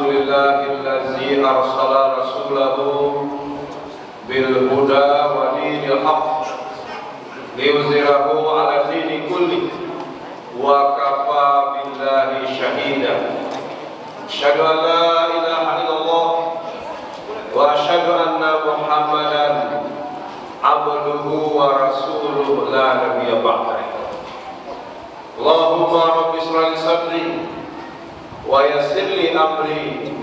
Alhamdulillahillazi arsala rasulahu bil huda wa dinil haqq liyuzhirahu ala dini kulli wa kafa billahi shahida. Asyhadu an la ilaha illallah wa asyhadu anna Muhammadan abduhu wa rasuluhu la nabiyya ba'dahu. Allahumma rabbi shrah li sadri wa yassir li amri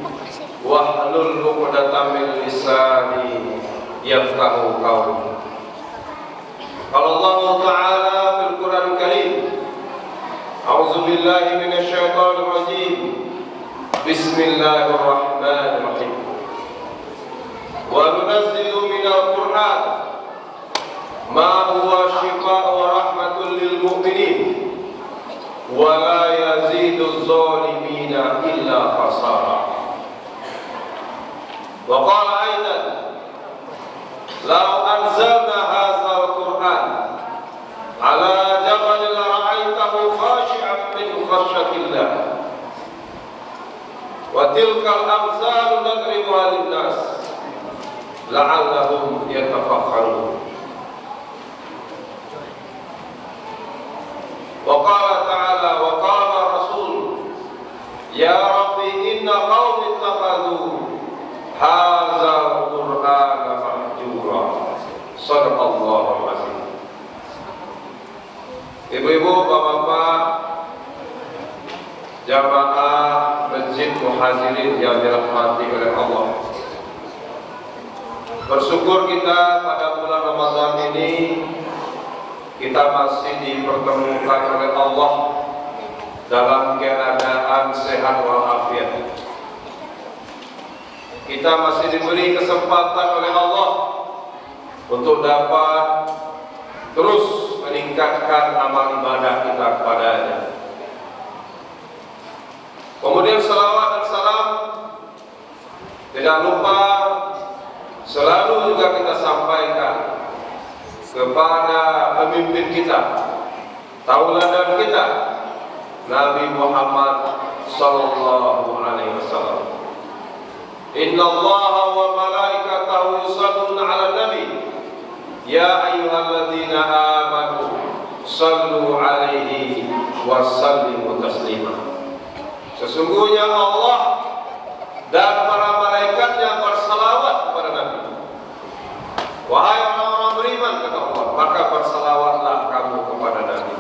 wahlul 'uqdatam min lisani yafqahu qawli. Qala Allah Ta'ala fil Qur'an Karim, a'udzu billahi minasy syaithanir rajim. Bismillahirrahmanirrahim. Wa nunazzilu minal Qur'an ma huwa shifaa'un wa rahmatun lil mu'minin wa la yazidu adh-dhalimina illa khasara. Wa qala aidan, law anzalna hadzal Qur'an ala jabalin lara'aitahu khashi'an min khashyatillah wa tilkal amsalu nadribuha lin-nas la'allahum yatafakkarun. Wa qala ta'ala wa qala rasul ya rabbi inna qaumi ittakhadhu hadzal qur'ana mahjura. Shadaqallahul azim. Ibu-ibu, bapak-bapak, jamaah Masjid Muhajirin yang dirahmati oleh Allah, bersyukur kita pada bulan Ramadan ini kita masih dipertemukan oleh Allah dalam keadaan sehat walafiat. Kita masih diberi kesempatan oleh Allah untuk dapat terus meningkatkan amal ibadah kita kepadanya. Kemudian salawat dan salam tidak lupa selalu juga kita sampaikan kepada pemimpin kita, tauladan kita, Nabi Muhammad sallallahu alaihi wasallam. Innallaha wa malaikatahu yusholluna 'alan nabi ya ayyuhalladzina amanu shallu 'alaihi wa sallimu taslima. Sesungguhnya Allah dan para malaikatnya bersalawat kepada Nabi. Wahai orang-orang beriman, kata Allah, maka bersalawatlah kamu kepada Nabi.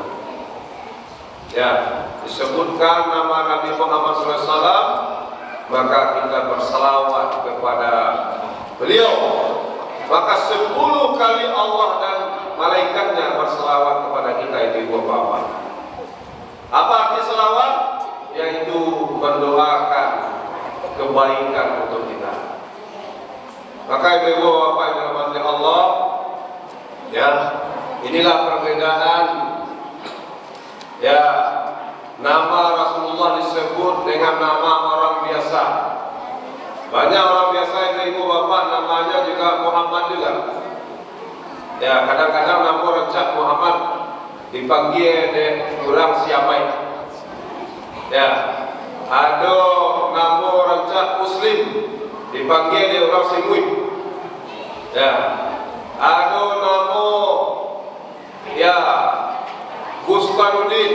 Ya, disebutkan nama Nabi Muhammad SAW, maka kita bersalawat kepada beliau. Maka 10 kali Allah dan malaikatnya bersalawat kepada kita, ibu bapak. Apa arti salawat? Yaitu mendoakan kebaikan untuk kita. Maka ibu bapak yang dirahmati Allah, ya, inilah perbedaan. Ya, nama Rasulullah disebut dengan nama orang biasa. Banyak orang biasa itu ibu bapak namanya juga Muhammad juga. Ya, kadang-kadang nama rencak Muhammad dipanggil kurang siapa. Ya, ada nama rencak Muslim dipanggil dia orang Simui. Ya, ada nama ya Gustanuddin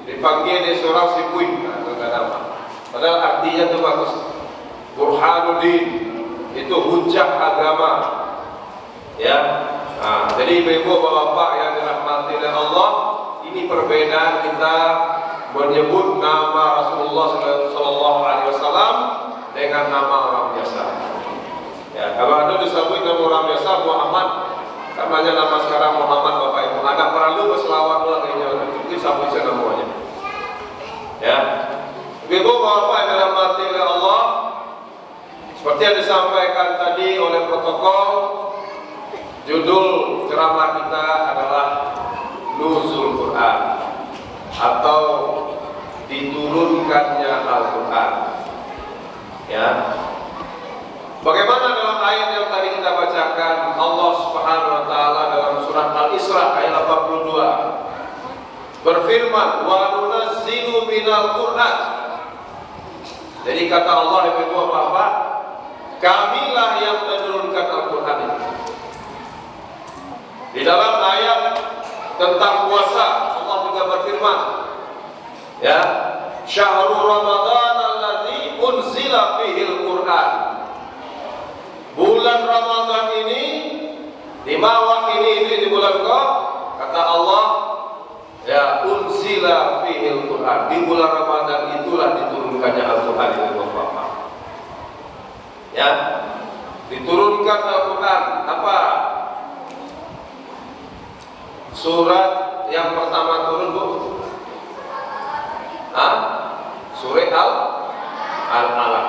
dipanggil dia seorang Simui. Itu kan nama. Padahal artinya itu bagus. Burhanuddin itu hujah agama. Ya, jadi ibu bapak yang dirahmati oleh Allah, ini perbedaan kita menyebut nama Rasulullah Sallallahu Alaihi Wasallam dengan nama orang biasa. Ya, kalau ada disebut nama orang biasa Muhammad, namanya nama sekarang Muhammad bapak ibu, anak perlu berselawat lagi itu sabun namanya. Ya, ibu bapak yang dirahmati oleh Allah, seperti yang disampaikan tadi oleh protokol, judul ceramah kita adalah Nuzul Quran atau diturunkannya Al-Quran. Ya, bagaimana dalam ayat yang tadi kita bacakan, Allah Subhanahu Wa Taala dalam surat Al-Isra ayat 82 berfirman, wa nunazzilu minal Quran Jadi kata Allah Ibu Bapak, kamilah yang menurunkan Al-Quran ini. Di dalam ayat tentang puasa Allah juga berfirman, ya, Syahrul Ramadan alladzi unzila fihi al-Quran. Bulan Ramadan ini, di mawak ini di bulan kau, kata Allah, ya, unzila fihi al-Quran. Di bulan Ramadan itulah diturunkannya Al-Quran itu Bapak. Ya, diturunkan Al-Quran. Apa? Surat yang pertama turun, Bu? Surat Al-Alaq.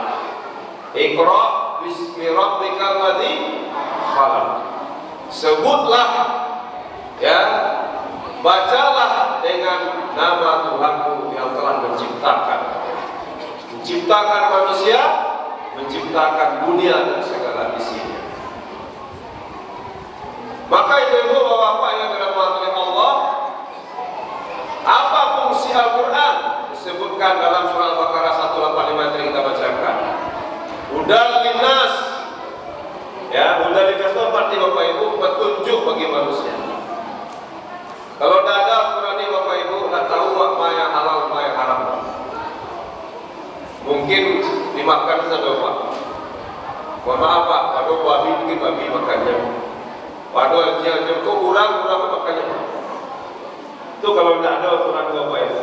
Iqra bismi rabbikal ladzi khalaq. Sebutlah, ya, bacalah dengan nama Tuhanmu yang telah menciptakan manusia, menciptakan dunia dan segala isinya. Maka ibu bapak yang dirahmati Allah, apa fungsi Al-Quran? Disebutkan dalam surah Al-Baqarah 185 yang kita bacakan. Hudal linnas, ya, hudal linnas itu arti bapak ibu petunjuk bagi manusia. Kalau tidak ada Al-Quran ini bapak ibu tidak tahu apa yang halal, apa yang haram. Mungkin dimakan saja Pak. Mohon maaf Pak, waduh babi mungkin babi makannya. Waduh dia kok kurang makannya. Itu kalau tidak ada Al-Quran bapak ibu.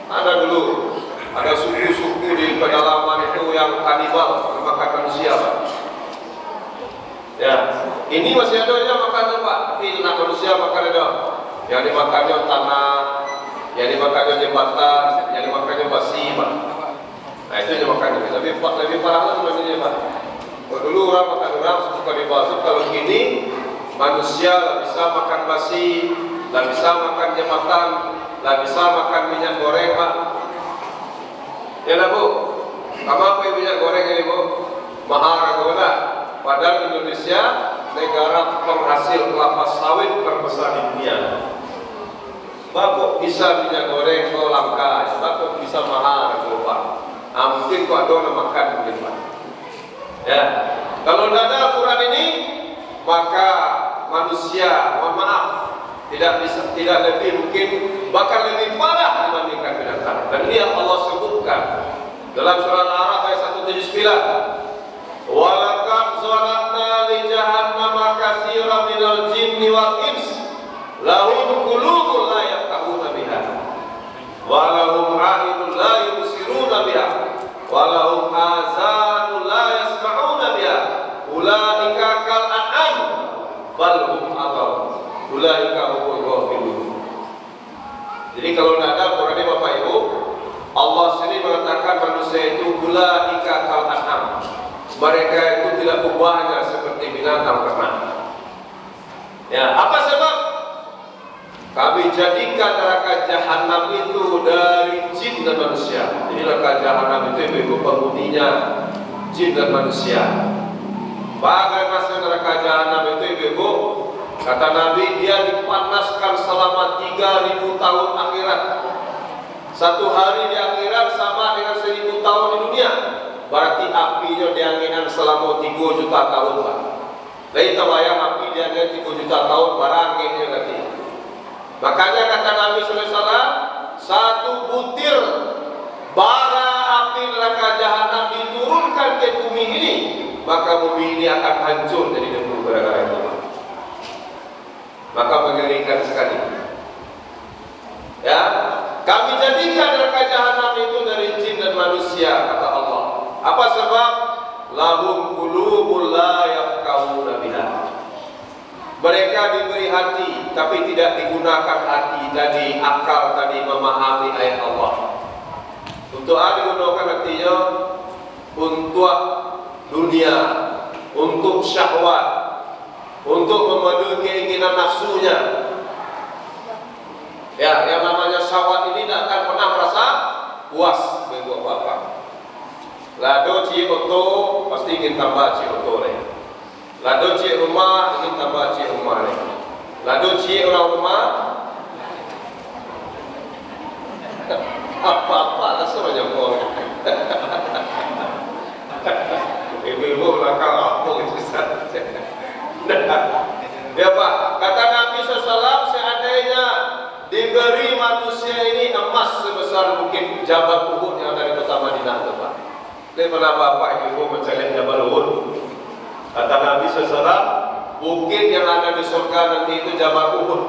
Ada dulu, ada suku-suku di pedalaman itu yang kanibal makan manusia Pak. Ya, ini masih ada yang makan Pak, tapi nak manusia makan ada. Yang dimakannya tanah, yang dimakannya jembatan, yang dimakannya basi Pak. Nah itu yang makannya. Tapi lebih parah lagi maksudnya Pak. Kalau dulu orang makan orang suka dibasuh, kalau kini manusia tak bisa makan basi, tak bisa makan jembatan, tak bisa makan minyak goreng Pak. Ya lah Bu, apa minyak goreng ini Bu? Mahal harganya. Padahal Indonesia negara penghasil kelapa sawit terbesar di dunia. Kok bisa minyak goreng kok langka, kok bisa mahal gitu Pak. Mungkin kok ada makan mungkin Pak. Ya, kalau tidak ada Al-Quran ini, maka manusia, mohon maaf, tidak lebih mungkin, bahkan lebih parah dibandingkan binatang. Dan ini yang Allah sebutkan dalam surah Al-A'raf ayat 179. Walaqad zara'na li jahannama katsiran minal jinni wal ins lahum qulubun la yafqahuna biha wa lahum a'yunun la yubsiruna biha wa lahum azanun la yasma'una biha ulaika kal an'am bal hum adall ulaika humul ghafilun. Jadi kalau tidak ada Quran ini Bapak Ibu, Allah sendiri mengatakan manusia itu ulaika kal an'am. Mereka itu tidak ubahnya seperti binatang ternak. Ya, apa sebab? Kami jadikan neraka jahanam itu dari jin dan manusia. Jadi neraka jahanam itu ibu penghuninya jin dan manusia. Bagaimana masuk neraka jahanam itu ibu? Kata Nabi, dia dipanaskan selama 3000 tahun akhirat. Satu hari di akhirat sama dengan 1000 tahun di dunia. Berarti apinya dianginkan selama 3 juta tahun Pak. Dari tabayang api dianginkan 3 juta tahun barangnya nanti. Makanya kata Nabi SAW, satu butir bara api neraka jahanam diturunkan ke bumi ini, maka bumi ini akan hancur jadi debu gara-gara itu. Maka mengerikan sekali. Ya, kami jadikan neraka jahanam itu dari jin dan manusia, kata Allah. Apa sebab? Lahum qulubun la yafqahuna biha. Mereka diberi hati, tapi tidak digunakan hati tadi, akal tadi memahami ayat Allah. Untuk digunakan hatinya untuk dunia, untuk syahwat, untuk memenuhi keinginan nafsunya. Ya, yang namanya syahwat ini tidak akan pernah merasa puas bagi apa-apa. Lado cie oto pasti ingin tambah cie oto leh. Lado cie rumah ingin tambah cie rumah leh. Lado cie orang rumah apa-apa lah semuanya boleh. Ibu-ibu nakal apa itu Ustaz? Ya Pak, kata Nabi SAW, seandainya diberi manusia ini emas sebesar bukit Jabal Uhud yang ada di kota Madinah itu Pak. Daripada Bapak Ibu mencari Jabal Uhud, kata Nabi SAW, bukit yang ada di surga nanti itu Jabal Uhud.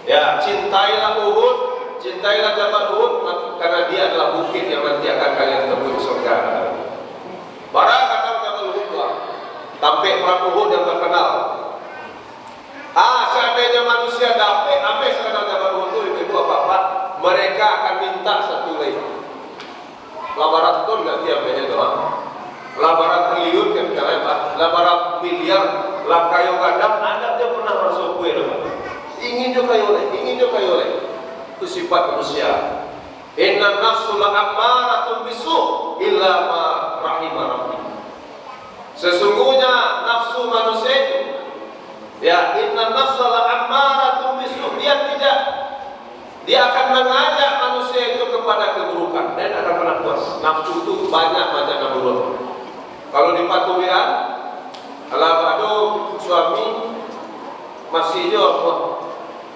Ya, cintailah Uhud, cintailah Jabal Uhud, karena dia adalah bukit yang nanti akan kalian temui di surga. Barang kata Jabal Uhud lah, sampai perang Uhud yang terkenal. Seandainya manusia dapat sampai sekarang Jabal Uhud itu apa-apa, mereka akan minta satu lagi. Labaran ton nanti ambilnya doang. Labaran triliun kan misalnya Pak, labaran miliar, lah kayu gadang, ada dia pernah masuk kue Pak. Ingin juga kayu oleh. Itu sifat manusia. Inna nafsu la'ammaratun bisu illa ma rahimah rabbi. Sesungguhnya nafsu manusia itu, ya, inna nafsu la'ammaratun bisu, dia akan mengajak manusia itu kepada keburukan dan akan pernah puas. Nafsu itu banyak keburukan. Kalau di patuhian, kalau ada suami masih jauh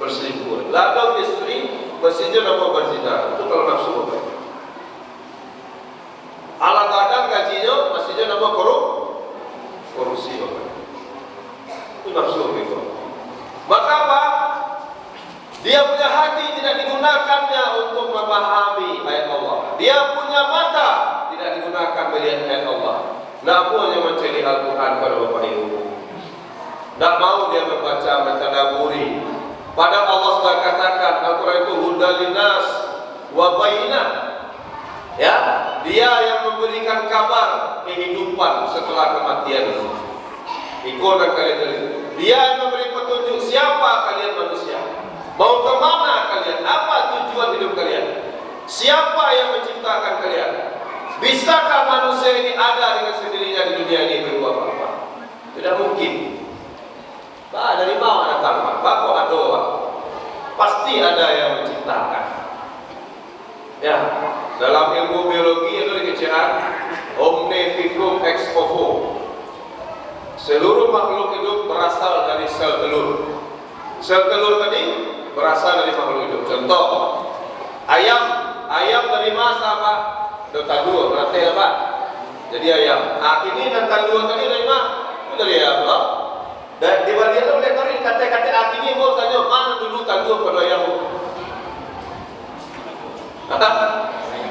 berselingkuh, ladang istri masih jauh berzina, itu kalau nafsu apa? Ala kadang gajinya masih jauh korupsi apa? Itu nafsu apa? Maka apa? Dia punya hati tidak digunakannya untuk memahami ayat Allah. Dia punya mata tidak digunakan melihat ayat Allah. Namun yang mencari Al-Quran pada Bapak Ibu, tidak mau dia membaca mentadaburi. Padahal Allah sudah katakan Al-Quran itu hudal linnas wa bayyinah. Ya, dia yang memberikan kabar kehidupan setelah kematian. Ikut dan kalian. Dia yang memberi petunjuk siapa kalian manusia. Mau kemana kalian? Apa tujuan hidup kalian? Siapa yang menciptakan kalian? Bisakah manusia ini ada dengan sendirinya di dunia ini berbuat apa? Tidak mungkin. Dari mana datang? Bapak ada. Pasti ada yang menciptakan. Ya, dalam ilmu biologi itu dikecilkan omne vivum ex ovo. Seluruh makhluk hidup berasal dari sel telur. Sel telur tadi berasal dari makhluk hidup. Contoh, ayam dari masa apa? Talur, berarti apa? Jadi ayam. Ini dan talur tadi dari mana? Itu dari ayam lah. Dan di bagian itu boleh tarik kata-kata ini mau tanya mana dulu talur pada ayam?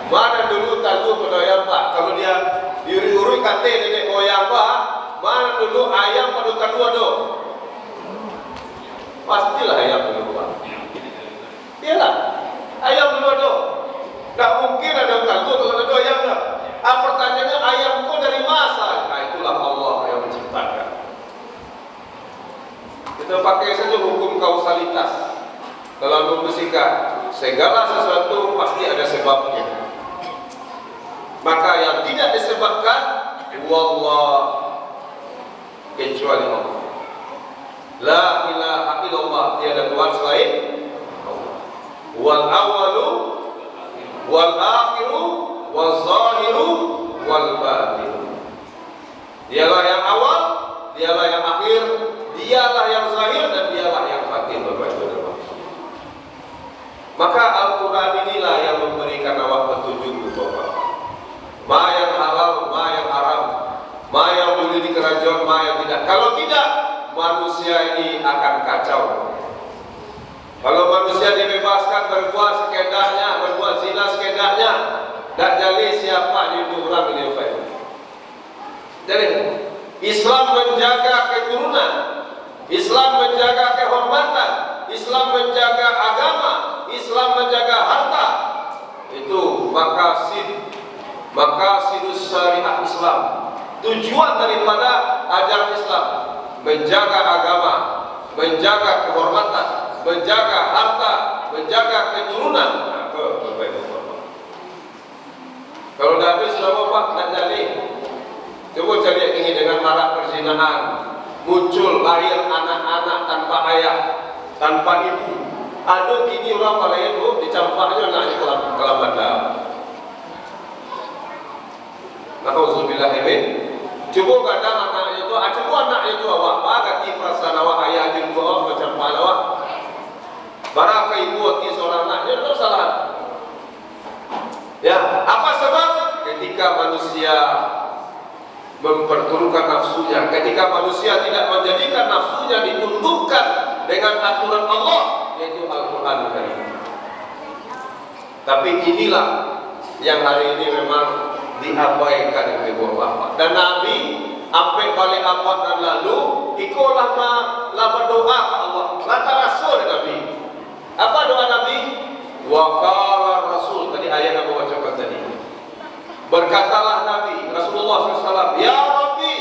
Mana dulu talur pada ayam Pak? Kalau dia diuri-uri kata nenek moyang Pak, mana dulu ayam pada talur ada? Pastilah ayam dulu Pak. Iyalah, ayam dulu ada. Tak mungkin ada talur kalau ada ayam dah. Pertanyaannya ayam itu dari masa? Itulah Allah yang menciptakan. Kita pakai saja hukum kausalitas dalam membersihkan. Segala sesuatu pasti ada sebabnya. Maka yang tidak disebabkan, wallah, kecuali Allah. La ilaha illallah, tiada Tuhan selain Allah. Wal awalu wal akhiru wal zahiru wal batin. Dialah yang awal, dialah yang akhir, dialah yang zahir dan dialah yang batin. Maka Al-Quran inilah yang memberikan awak petunjuk untuk Bapak. Ma yang halal, ma yang haram, ma yang boleh di kerajaan, ma yang tidak. Kalau tidak, manusia ini akan kacau. Kalau manusia dibebaskan berbuat sekedahnya, berbuat zina sekedahnya, tak jali siapa hidup orang ini baik. Jadi Islam menjaga keturunan, Islam menjaga kehormatan, Islam menjaga agama, Islam menjaga harta. Itu maqasidus syariah Islam. Tujuan daripada ajaran Islam menjaga agama, menjaga kehormatan, menjaga harta, menjaga keturunan. Kalau dah habis sudah Bapak nak jadi, coba cari ini dengan marak perzinahan, muncul lahir anak-anak tanpa ayah, tanpa ibu. Ada kini orang pada itu dicampaknya nak kelam bandar. Nauzubillah min. Cuba kadang anaknya itu, cuba anaknya itu awak bagati perasaan awak ayah jin awak macam mana awak. Barang ibu hati seorang anaknya itu salah. Ya, apa sebab? Ketika manusia memperturutkan nafsunya, ketika manusia tidak menjadikan nafsunya ditundukkan dengan aturan Allah, yaitu Al-Quran Karim. Tapi inilah yang hari ini memang diabaikan oleh bapak dan Nabi sampai balik abad dan lalu ikolah la berdoa ke Allah. Kata Rasul Nabi. Apa doa Nabi? Wa qala Rasul, tadi ayat yang aku bacakan tadi. Berkatalah Nabi Rasulullah SAW, Ya Rabbi,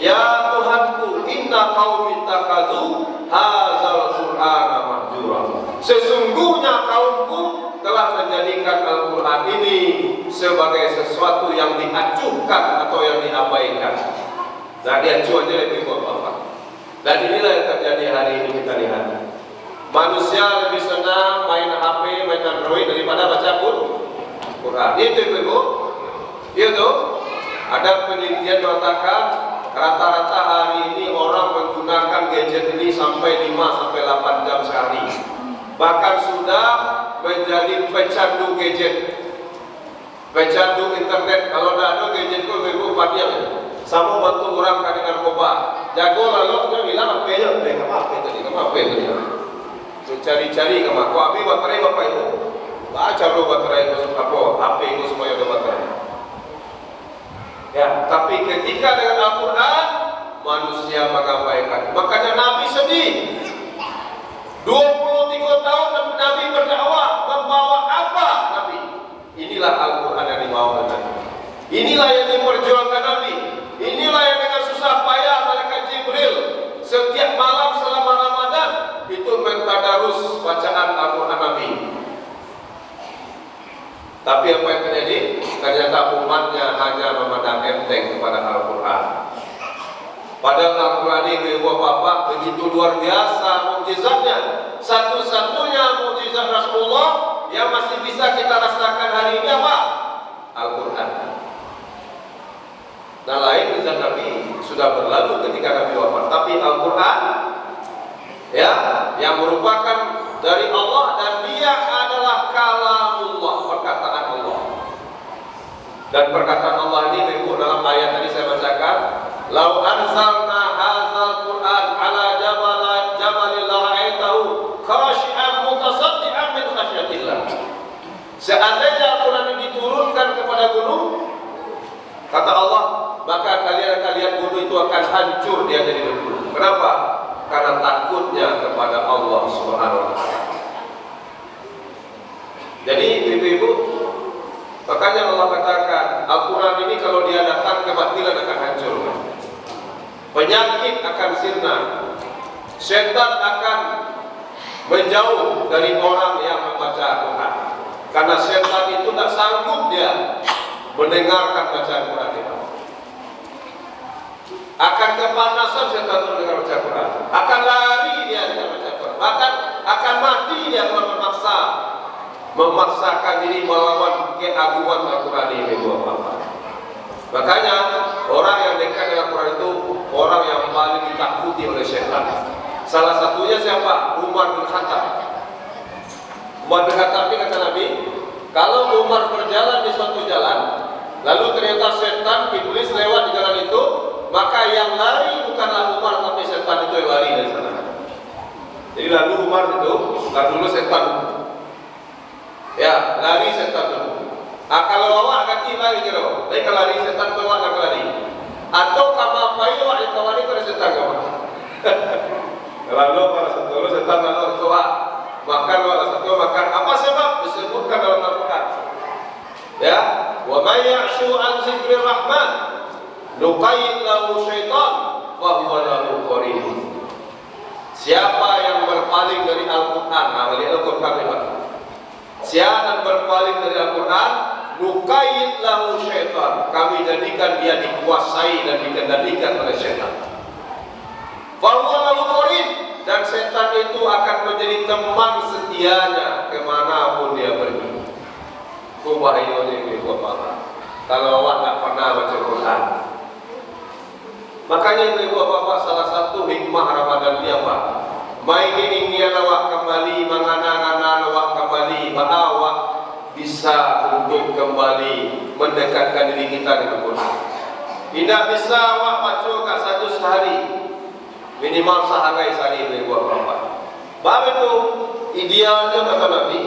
Ya Tuhanku, inna qaumi takhadhu hadzal Qur'ana mahjura. Sesungguhnya kaumku telah menjadikan Al-Quran ini sebagai sesuatu yang diacuhkan atau yang diabaikan. Nah, diacuh aja lebih bapak. Dan inilah yang terjadi hari ini kita lihat. Manusia lebih senang main HP, main Android daripada baca Quran. Itu ibu. Itu ada penelitian mengatakan rata-rata hari ini orang menggunakan gadget ini sampai 5-8 jam sehari. Bahkan sudah menjadi pecandu gadget, pecandu internet. Kalau tidak ada gadget itu ibu padiam. Sama bantu orang kena narkoba. Jago lalu dia bilang apa ya? Kamu apa tadi? Kamu apa tadi? Cari-cari kamu. Aku ambil baterai bapak itu. Baca lo baterai itu apa? HP itu semuanya ada baterai. Ya, tapi ketika dengan Al-Quran manusia mengabaikan. Makanya Nabi sedih. 23 tahun Nabi berdakwah, membawa apa Nabi? Inilah Al-Quran yang dibawa Nabi. Inilah yang diperjuangkan Nabi. Inilah yang dengan susah payah malaikat Jibril setiap malam selama Ramadan itu mentadarus bacaan Al-Quran Nabi. Tapi apa yang terjadi? Ternyata umatnya hanya memandang enteng kepada Al-Quran. Padahal Al-Quran ini bapak begitu luar biasa mukjizatnya. Satu-satunya mukjizat Rasulullah yang masih bisa kita rasakan hari ini apa? Al-Quran. Nah, lain mukjizat Nabi sudah berlalu ketika Nabi wafat. Tapi Al-Quran ya, yang merupakan dari Allah dan dia adalah kalamullah, perkataan Allah. Dan perkataan Allah ini ibu dalam ayat tadi saya bacakan, lau anzalna hadzal Qur'an ala jabalin la ra'aitahu khashi'an mutasaddian min khasyatillah. Seandainya Al-Quran ini diturunkan kepada gunung, kata Allah, maka kalian gunung itu akan hancur dia jadi debu. Kenapa? Karena takutnya kepada Allah Subhanahu wa taala. Jadi ibu-ibu, makanya Allah katakan Al-Quran ini kalau dia datang kebatilan akan hancur. Penyakit akan sirna. Setan akan menjauh dari orang yang membaca Al-Quran. Karena setan itu tak sanggup dia mendengarkan bacaan Quran itu. Akan kepanasan setan mendengar baca Quran. Akan lari dia dengan baca Quran. Bahkan akan mati dia kalau memaksakan diri melawan keagungan Al-Quran ini. Makanya orang yang dekat dengan Al-Quran itu orang yang paling ditakuti oleh setan. Salah satunya siapa? Umar bin Khattab. Umar bin Khattab ini kata Nabi, kalau Umar berjalan di suatu jalan, lalu ternyata setan, iblis lewat di jalan itu, maka yang lari bukanlah Umar, tapi setan itu yang lari dari sana. Jadi lalu Umar itu, dulu setan. Ya, lari setan dulu. Kalau awak ganti lari kira, tapi kalau lari setan bawa nak lari. Atau kamu apa itu awak itu lari pada setan kamu. Lalu pada satu setan lalu itu makan wala satu makan. Apa sebab? Disebutkan dalam Al-Quran. Ya, wa may ya'shu an dzikrir rahman nuqayyid lahu syaitan wa huwa lahu qarin. Siapa yang berpaling dari Al-Quran, Al-Quran ini. Siapa yang berpaling dari Al-Quran, nuqayyid lahu syaitan. Kami jadikan dia dikuasai dan dikendalikan oleh syaitan. Wa huwa lahu qarin. Dan setan itu akan menjadi teman setianya kemanapun dia pergi. Kubahayonya ini apa? kalau awak tak pernah baca Quran. Makanya ibu bapak, salah satu hikmah Ramadan ini apa? Mai ingin awak kembali, mengana-ngana awak kembali, bahwa awak bisa untuk kembali mendekatkan diri kita dengan Quran. Tidak bisa awak baca kat satu sehari, minimal sehari ibu bapak. Sebab itu idealnya kata Nabi,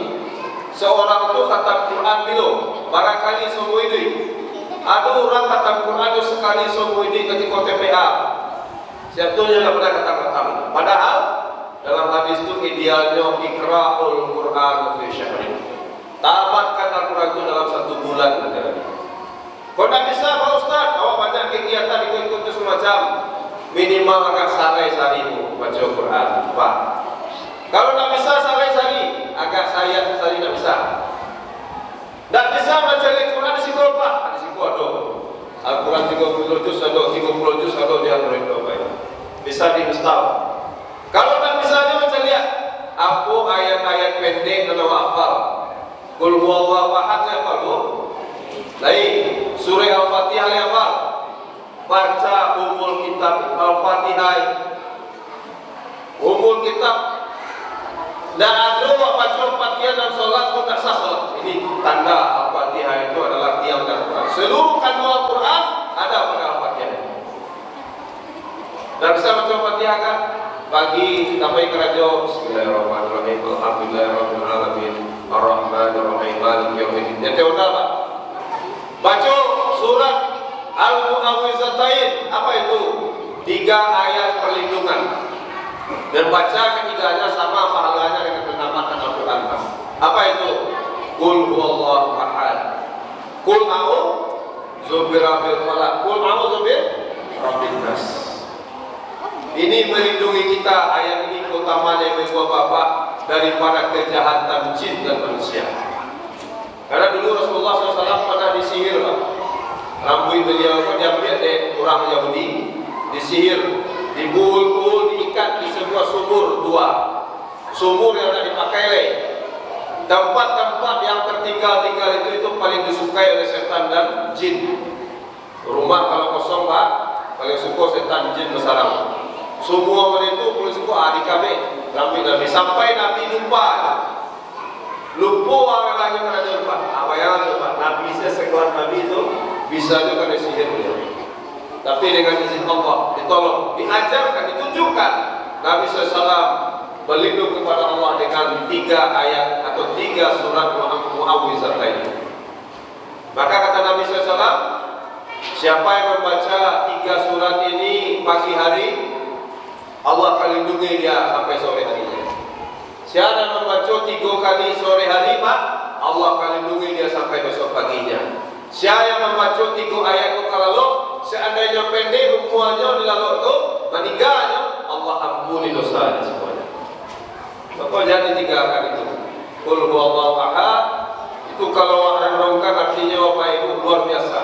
seorang itu khatam Quran dulu, barangkali semua ini. Ada orang khatam Quran itu sekali semua ini ketika TPA. Siapanya tidak pernah khatam. Padahal dalam hadis itu idealnya ikra'ul Quran fi syahrin. Tamatkan Al-Quran itu dalam 1 bulan. Kalau tidak bisa Pak Ustaz, awak banyak kegiatan ikut-ikut semacam, minimal agak sehari-hari baca Quran. Pak, kalau tidak bisa sehari-hari, agak sehari tidak bisa. Tidak bisa baca Al-Quran di situ Pak. Di situ ada Al-Quran 30 juz, ada 30 juz, ada di Android. Bisa di install. Kalau tidak bisa dia baca lihat apa ayat-ayat pendek dan hafal. Qul huwallahu ahad hafal tu. Lain surah Al-Fatihah hafal. Baca umul kitab Al-Fatihah. Umul kitab. Dan ada baca Al-Fatihah dalam solat pun tak sah solat. Ini tanda Al-Fatihah itu adalah tiang dan Quran. Seluruh kandungan Al-Quran ada pada Al-Fatihah. Dan bisa baca Al-Fatihah kan? Pagi sampai kerja Bismillahirrahmanirrahim Alhamdulillahirabbil alamin Arrahmanirrahim Maliki yaumiddin. Yang tahu tak? Baca surat Al-Mu'awwizatain. Apa itu? 3 ayat perlindungan. Dan baca ketiganya sama pahalanya dengan penamatan Al-Quran. Apa itu? Qul huwallahu ahad. Qul a'udzu birabbil falaq. Qul a'udzu birabbin nas. Ini melindungi kita, ayat ini keutamanya ibu bapak daripada kejahatan jin dan manusia. Karena dulu Rasulullah SAW pernah disihir, rambut beliau pun diambil dari orang Yahudi, disihir, dibul-bul, diikat di sebuah sumur 2, sumur yang tak dipakai lagi. Tempat-tempat yang tertinggal itu paling disukai oleh setan dan jin. Rumah kalau kosong pak, paling suka setan jin bersarang. Semua orang itu boleh suka adik kami Nabi sampai Nabi lupa orang lain kerana lupa. Apa yang lupa? Nabi sekelas Nabi itu bisa juga disihir beliau. Tapi dengan izin Allah ditolong, diajarkan, ditunjukkan Nabi SAW berlindung kepada Allah dengan 3 ayat atau 3 surat Mu'awwizatain. Maka kata Nabi SAW, siapa yang membaca 3 surat ini pagi hari, Allah akan lindungi dia sampai sore harinya. Siapa yang membaca 3 kali sore hari Pak, Allah akan lindungi dia sampai besok paginya. Siapa yang membaca 3 ayat itu kalau seandainya pendek umurnya dilalu itu meninggalnya, Allah ampuni dosanya semuanya. Maka jadi 3 kali itu. Qul huwallahu ahad. Itu kalau orang renungkan artinya apa itu luar biasa.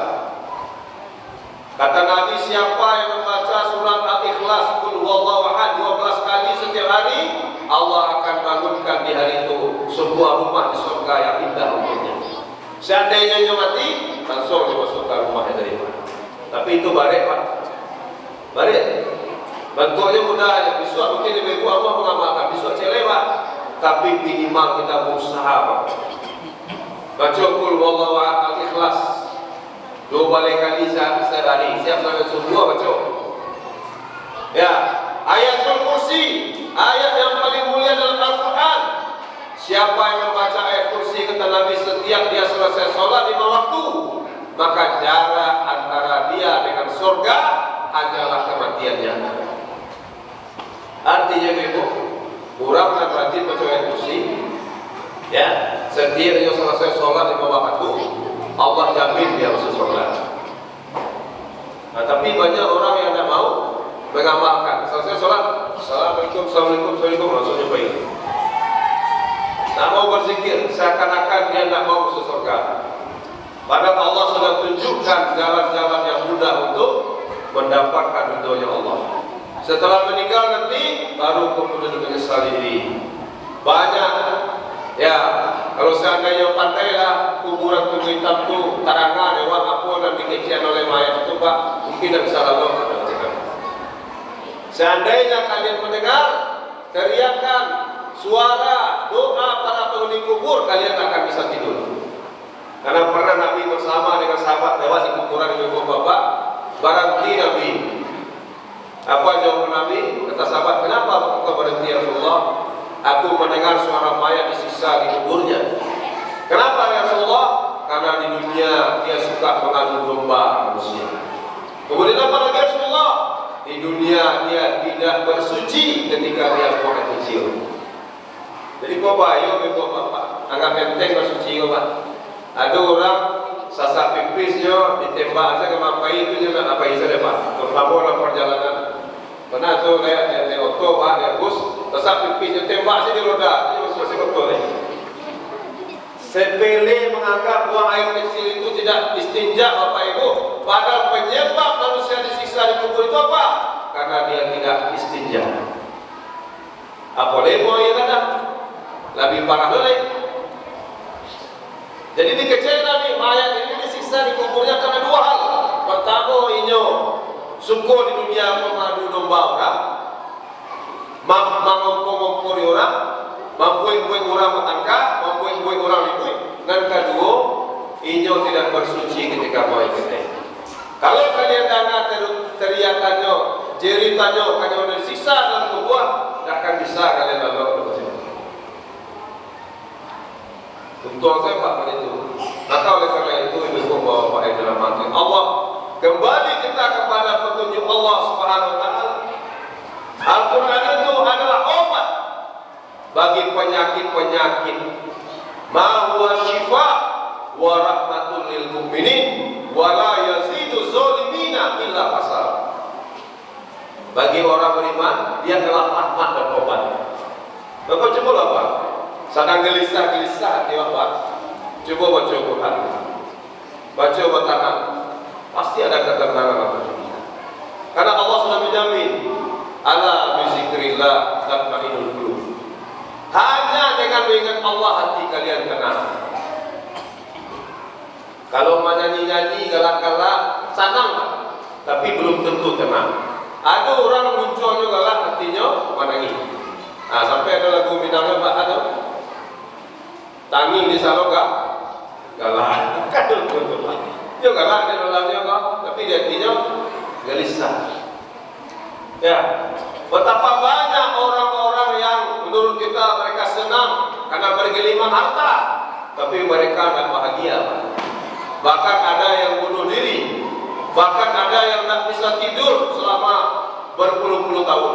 Kata Nabi, siapa yang membaca surat Al-Ikhlas Qul huwallahu ahad 12 kali setiap hari, Allah akan bangunkan di hari itu sebuah rumah di surga yang indah untuknya. Seandainya dia mati, langsung dia masuk ke rumahnya dari mana. Tapi itu balik Pak, balik. Bentuknya mudah ya. Besok mungkin ibu Allah mengamalkan, besok lewat. Tapi minimal kita berusaha Pak. Baca Qul huwallahu ahad Al-Ikhlas 2 kali sehari. Siap sampai semua baca. Ya, ayatul kursi, ayat yang paling mulia dalam Al-Quran. Siapa yang membaca ayat kursi kata Nabi setiap dia selesai sholat 5 waktu, maka jarak antara dia dengan surga hanyalah kematiannya. Artinya ibu, kurang dan rajin baca ayat kursi. Ya, setiap dia selesai sholat 5 waktu, Allah jamin dia masuk surga. Nah, tapi banyak orang yang tidak mau mengamalkan. Selesai sholat, Assalamualaikum, Assalamualaikum, langsung jumpa ini. Tak mau berzikir, seakan-akan dia tidak mau masuk surga. Padahal Allah sudah tunjukkan jalan-jalan yang mudah untuk mendapatkan ridhonya Allah. Setelah meninggal nanti, baru kemudian menyesali. Banyak ya Kalau seandainya pandailah kuburan tubuh hitam itu tarangan, lewat apa dan dikecian oleh mayat itu Pak, mungkin tidak bisa lalu pada cakap. Seandainya kalian mendengar teriakan, suara, doa para penghuni kubur, kalian akan bisa tidur. Karena pernah Nabi bersama dengan sahabat lewat di kuburan ibu bapak, berhenti Nabi. Apa jawaban Nabi? Kata sahabat, kenapa kau berhenti ya Rasulullah? Aku mendengar suara mayat disiksa di kuburnya. Kenapa ya Rasulullah? Karena di dunia dia suka mengadu domba manusia. Kemudian apa lagi Rasulullah? Di dunia dia tidak bersuci ketika dia buang kecil. Jadi kau bayar ibu bapak, anggap enteng bersuci kau Pak. Ada orang sasar pipisnya ditembak saja ke mapai itu dia nak apa saja Pak. Terutama dalam perjalanan. Pernah tu lihat di auto Pak, di bus, sasar pipisnya tembak saja di roda, itu masih betul ya. Sepele menganggap buang air kecil itu tidak istinja Bapak Ibu. Padahal penyebab manusia disiksa di kubur itu apa? Karena dia tidak istinja. Apa lagi buang air ada? Lebih parah lagi. Jadi dikecil Nabi, mayat ini disiksa di kuburnya karena dua hal. Pertama, inyo syukur di dunia mengadu domba orang, mampu-mampuri orang, mampu-mampu orang bertangkap, mampu-mampu orang ribut. Dan kedua, inyo tidak bersuci ketika mau ikut. Kalau kalian dengar teriakannya, jeritannya, kalian disiksa dalam kubur, tidak akan bisa kalian lalu ke masjid. Untuk saya Pak itu. Maka oleh karena itu ibu bapak yang dirahmati Allah, kembali kita kepada petunjuk Allah Subhanahu Wa Taala. Al-Quran itu adalah obat bagi penyakit-penyakit. Ma huwa syifa wa rahmatul lil mu'minin wa la yazidu zalimina illa khasar. Bagi orang beriman, dia adalah rahmat dan obat. Bapak coba Pak. Sedang gelisah-gelisah hati Bapak, coba baca Quran, baca tangan, pasti ada ketenangan Bapak. Karena Allah sudah menjamin, ala bizikrillah tatma'innul qulub. Hanya dengan mengingat Allah hati kalian tenang. Kalau menyanyi-nyanyi galak-galak, senang Pak, tapi belum tentu tenang. Ada orang munculnya galak, hatinya menangis. Nah, sampai ada lagu minangnya Pak ada. Tangi di Saloga, galak, kadang betul lah. Dia galak di dalamnya kok, tapi di hatinya gelisah. Ya, betapa banyak orang-orang yang menurut kita mereka senang karena bergelimang harta, tapi mereka tidak bahagia. Bahkan ada yang bunuh diri, bahkan ada yang tidak bisa tidur selama berpuluh-puluh tahun.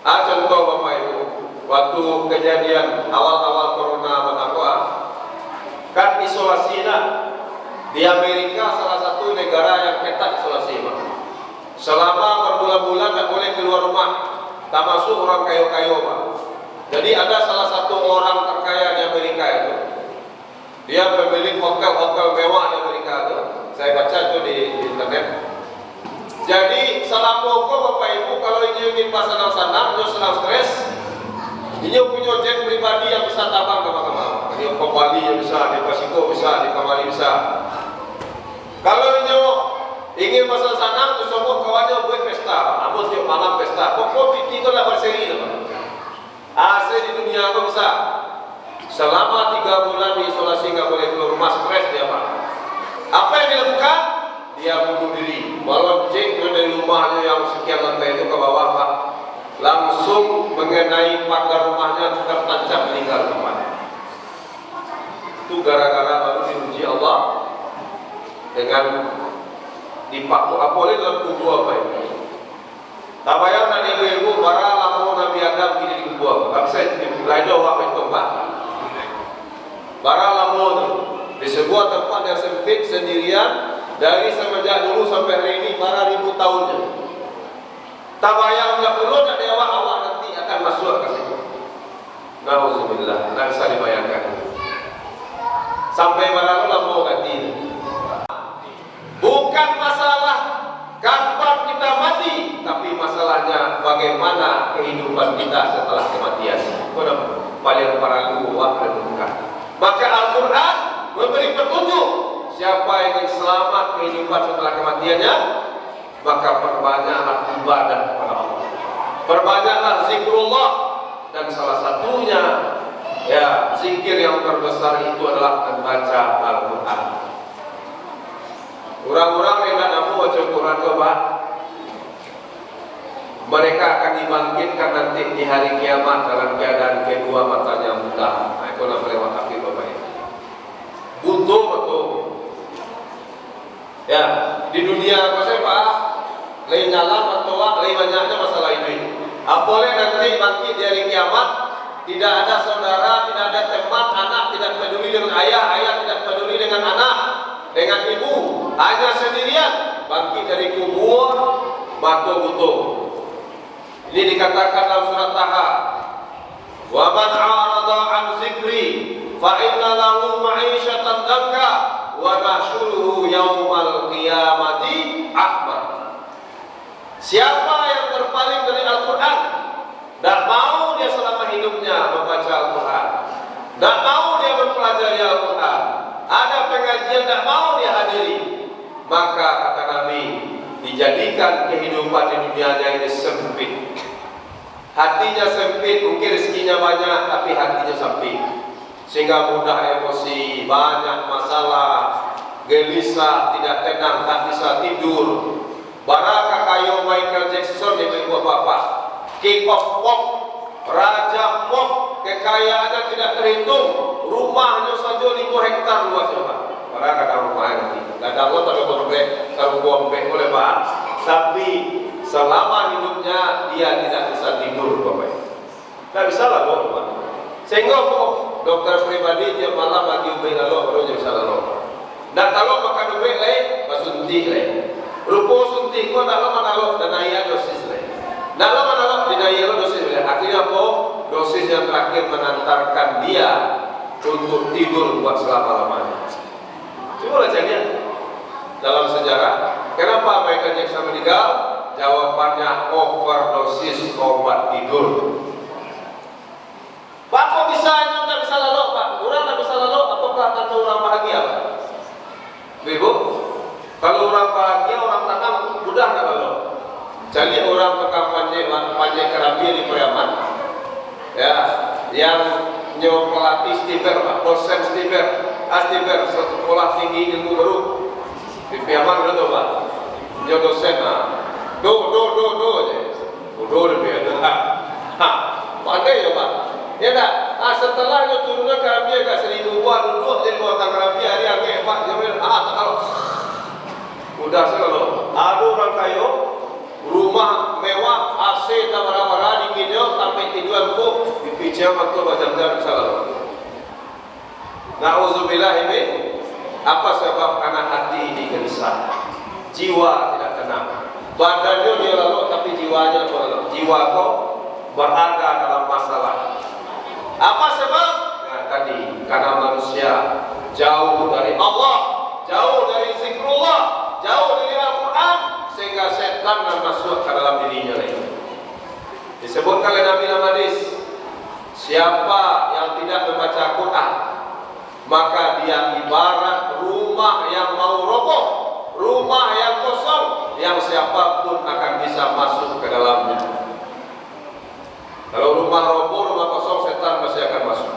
Contoh Bapak Ibu, waktu kejadian awal-awal corona bertakwa, kan isolasi di Amerika salah satu negara yang ketat isolasi. Selama berbulan-bulan tak boleh keluar rumah, tak masuk orang kayo-kayo Pak. Jadi ada salah satu orang terkaya di Amerika itu, dia pemilik hotel-hotel mewah di Amerika itu. Saya baca itu di internet. Jadi salah pokok Bapak Ibu, kalau ingin senang-senang, senang stres, ini punya jet pribadi yang bisa terbang kemana-mana. Ini ke Bali yang bisa, di Pasiko bisa, di Kamari bisa. Kalau ini ingin pasal senang, semua kawannya buat pesta, namun tiap malam pesta. Pokok PT itu lah berseri. Asal di dunia aku bisa. Selama 3 bulan diisolasi nggak boleh keluar rumah, stres dia Pak. Apa yang dilakukan? Dia bunuh diri. Melonceng dari rumahnya yang sekian lantai itu ke bawah Pak. Langsung mengenai pagar rumahnya tertancap meninggal Pak. Itu gara-gara baru diuji Allah dengan dipaku apoleh dalam kubur apa ini. Tak bayang tadi ibu-ibu para lamu Nabi Adam ini di kubur. Tapi saya lain jawab itu Pak. Para lamu di sebuah tempat yang sempit sendirian dari semenjak dulu sampai hari ini para ribu tahunnya. Tak bayang nggak perlu ada awak nanti akan masuk ke situ. Nauzubillah, tak bisa dibayangkan. Sampai mana lamu ganti. Bukan masalah kapan kita mati, tapi masalahnya bagaimana kehidupan kita setelah kematian. Kenapa? paling paralu wa berbuka. Maka Al-Quran memberi petunjuk siapa yang ingin selamat kehidupan setelah kematiannya, maka perbanyaklah ibadah kepada Allah, perbanyaklah zikrullah, dan salah satunya ya zikir yang terbesar itu adalah membaca Al-Quran. Orang-orang yang tidak mampu baca Al-Quran coba, mereka akan dibangkitkan nanti di hari kiamat dalam keadaan kedua matanya buta. Nah, itu nama lewat kaki Bapak Ibu. Butuh betul. Ya, di dunia apa sih Pak? Lain nyala atau lain banyaknya masalah ini. Apalagi nanti bangkit di hari kiamat, tidak ada saudara, tidak ada teman, anak tidak peduli dengan ayah, ayah tidak peduli dengan anak, dengan ibu, hanya sendirian bangkit dari kubur, matu butuh. Ini dikatakan dalam surat Taha, wa man a'rada an zikri fa inna lahu ma'isyatan danka wa nahsyuruhu yaumal qiyamati a'ma. Siapa yang berpaling dari Al-Quran, tidak mau dia selama hidupnya membaca Al-Quran, tidak mau dia mempelajari Al-Quran, ada pengajian tidak mau dia hadiri, maka kata Nabi, dijadikan kehidupan di dunianya ini sempit. Hatinya sempit, mungkin rezekinya banyak tapi hatinya sempit, sehingga mudah emosi, banyak masalah, gelisah, tidak tenang, tak bisa tidur. Baraka kayo Michael Jackson di ibu bapak, K-pop pop, raja pop, kekayaannya tidak terhitung, rumahnya saja 5 hektar luasnya Pak. Baraka ada rumahnya nanti, tidak ada Allah tak boleh kalau bombek oleh Pak. Tapi selama hidupnya dia tidak bisa tidur Bapak. Tidak bisa lah Pak. Sehingga dokter pribadi tiap malam bagi ubin lalu baru bisa lalu. Tidak tahu makan ubin lain, basuntik lain. Rupo suntik ko dalam manalo danaya dosis lain. Dalam manalo dinaya dosis lain. Akhirnya apa? Dosis yang terakhir menantarkan dia untuk tidur buat selama-lamanya. Coba baca lihat dalam sejarah. Kenapa Michael Jackson meninggal? Jawabannya overdosis obat tidur. Pak, kok bisa tidak bisa lalu Pak? Orang tidak bisa lalu, apakah tanda orang bahagia Pak? Ibu, kalau orang bahagia, orang tenang, mudah tak lalu. Jadi orang tukang panjang kerambi di Periaman, ya, yang nyawa pelatih stiber Pak, dosen stiber, stiber, sekolah tinggi ilmu baru di Periaman udah tuh Pak, nyawa dosen, do aja, do lebih ada, pandai ya Pak. Ya tak, setelah itu turunnya kerambi agak 1000 buah duduk jadi buatan kerambi hari agak Pak, jamin, tak kalau. Udah selalu ada orang kayo rumah mewah AC tawara-wara dinginnya sampai tiduran kok dipijam atau jam-jam selalu. Nauzubillah min, apa sebab? Karena hati digelisah, jiwa tidak tenang, badannya dia lalu tapi jiwanya lalu. Jiwa kok berada dalam masalah. Apa sebab? Nah, tadi karena manusia jauh dari Allah, jauh dari zikrullah, jauh dari Al-Quran, sehingga setan dan masuk ke dalam dirinya lagi. Disebutkan oleh Nabi Hadis, siapa yang tidak membaca Quran, maka dia ibarat rumah yang mau roboh, rumah yang kosong, yang siapapun akan bisa masuk ke dalamnya. Kalau rumah roboh, rumah kosong, setan masih akan masuk.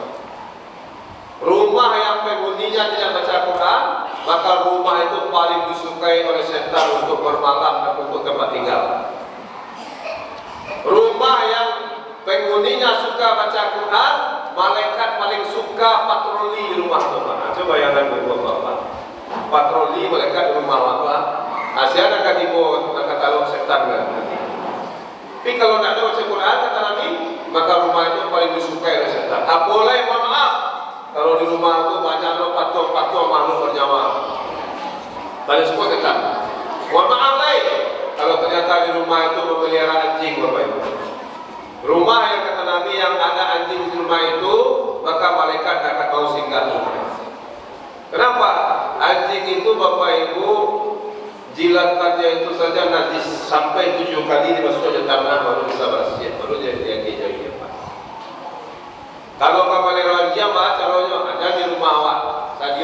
Rumah yang penghuninya tidak baca Quran, maka rumah itu paling disukai oleh setan untuk bermalam dan untuk tempat tinggal. Rumah yang penghuninya suka baca Quran, malaikat paling suka patroli di rumah Bapak. Coba bayangkan Bapak, patroli malaikat di rumah Bapak. Asyik akan dibuat akan tahu setan kan. Tapi kalau tidak ada baca Quran kata Nabi, maka rumah itu paling disukai oleh setan. Boleh mohon maaf, kalau di rumah itu banyak patung-patung makhluk bernyawa, paling suka setan. Mohon maaf lain, kalau ternyata di rumah itu memelihara anjing Bapak Ibu. Rumah yang kata Nabi yang ada anjing di rumah itu, maka malaikat akan mau singgah. Kenapa? Anjing itu Bapak Ibu jilatannya itu saja najis sampai 7 kali dimasukkan ke tanah baru bisa bersih, baru jadi Pak. Kalau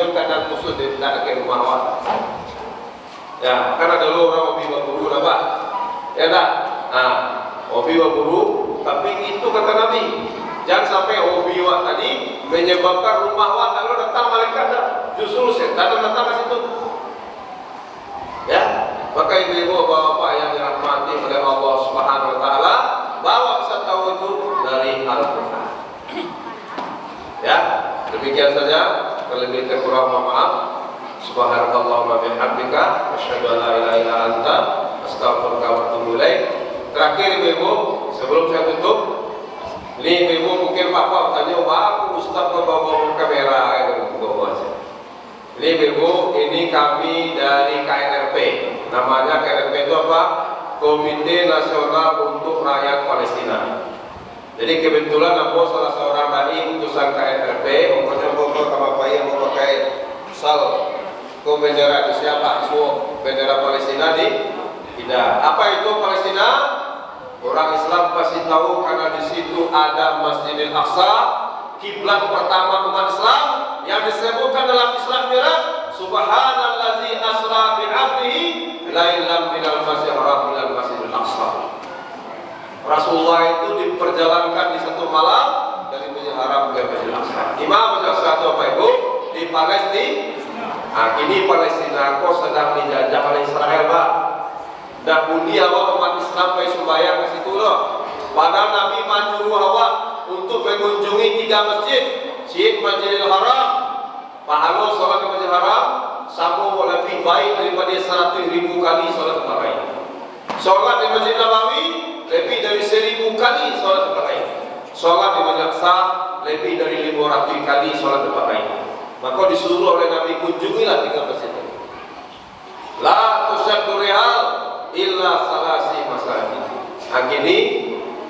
stadion kadang khusus tidak ke rumah awak. Ya, karena dulu orang hobi berburu apa? Ya tak? Hobi berburu, tapi itu kata Nabi, jangan sampai hobi awak tadi menyebabkan rumah awak kalau datang malaikat dah. Justru setan datang ke situ. Ya, maka ibu-ibu bapak yang dirahmati oleh Allah Subhanahu Wa Taala, bawa bisa tahu itu dari Al-Quran. Ya, demikian saja. Terlebih kurang mohon maaf. Subhanallahumma bihamdika asyhadu an la ilaha illa anta astaghfiruka wa atubu ilaik. Terakhir ibu, sebelum saya tutup, ini ibu mungkin bapak tanya, aku Ustaz kok bawa kamera itu bawa aja. Ini ibu, ini kami dari KNRP. Namanya KNRP itu apa? Komite Nasional untuk Rakyat Palestina. Jadi kebetulan aku salah seorang dai utusan KNRP. Pokoknya bapak sama bayi yang mau pakai sal ke bendera di siapa? Isu bendera Palestina tidak. Apa itu Palestina? Orang Islam pasti tahu karena di situ ada Masjidil Aqsa, kiblat pertama umat Islam yang disebutkan dalam Islam Mi'raj, Subhanallazi asra bi 'abdihi lailan minal masjidil haram ilal masjidil aqsa. Rasulullah itu diperjalankan di satu malam dari Masjidil Haram ke Masjidil Aqsa. Imam Masjidil Aqsa itu apa ibu? Di Palestina. Kini Palestina kok sedang dijajah oleh Israel, Pak. Dah pundi awak umat Islam pergi sembahyang ke situ loh. Padahal Nabi menyuruh awak untuk mengunjungi 3 masjid. Masjidil Haram, pahala sholat di Masjidil Haram sama lebih baik daripada 100.000 kali sholat tempat lain. Sholat di Masjid Nabawi lebih dari 1.000 kali sholat tempat lain. Sholat di Masjid Aqsa lebih dari 500 kali sholat tempat lain. Maka disuruh oleh Nabi, kunjungilah 3 masjid ini. La tusyaddu rihal illa salasi masajid. Kini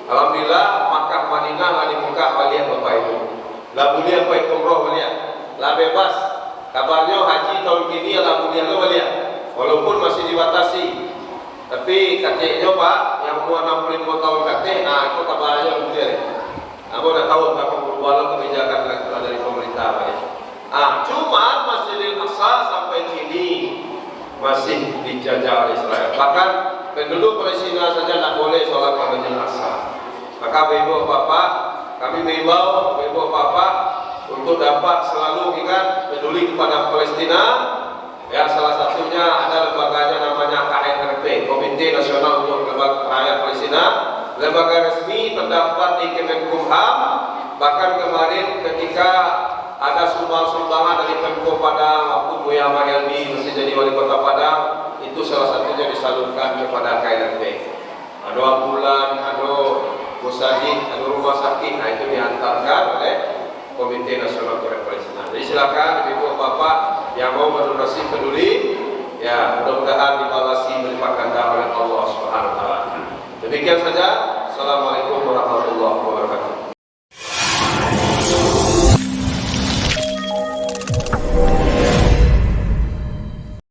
alhamdulillah Makkah Madinah lah dibuka walian Bapak Ibu. Lah boleh apa umrah walian. Lah bebas. Kabarnya haji tahun ini lah boleh walian. Walaupun masih dibatasi. Tapi katanya Pak yang umur 65 tahun katanya, itu kabarnya boleh. Aku dah tahu tentang perubahan kebijakan dari pemerintah Pak ya. Cuma Masjidil Aqsa sampai kini masih dijajah oleh Israel. Bahkan penduduk Palestina saja tidak boleh sholat ke Masjidil Aqsa. Maka ibu bapak, kami mengimbau ibu bapak untuk dapat selalu ingat peduli kepada Palestina. Ya, salah satunya ada lembaganya namanya KNRP, Komite Nasional untuk Rakyat Palestina, lembaga resmi terdaftar di Kemenkumham. Bahkan kemarin ketika ada sumbangan dari Pemko Padang waktu Buya Mahelmi masih jadi wali kota Padang, itu salah satunya disalurkan kepada KNRP. Ada ambulan, ada musajid, ada rumah sakit, itu diantarkan oleh Komite Nasional Rakyat Palestina. Jadi silakan ibu bapak yang mau berdonasi peduli, ya mudah-mudahan dibalasi berlipat ganda oleh Allah Subhanahu Wa Taala. Demikian saja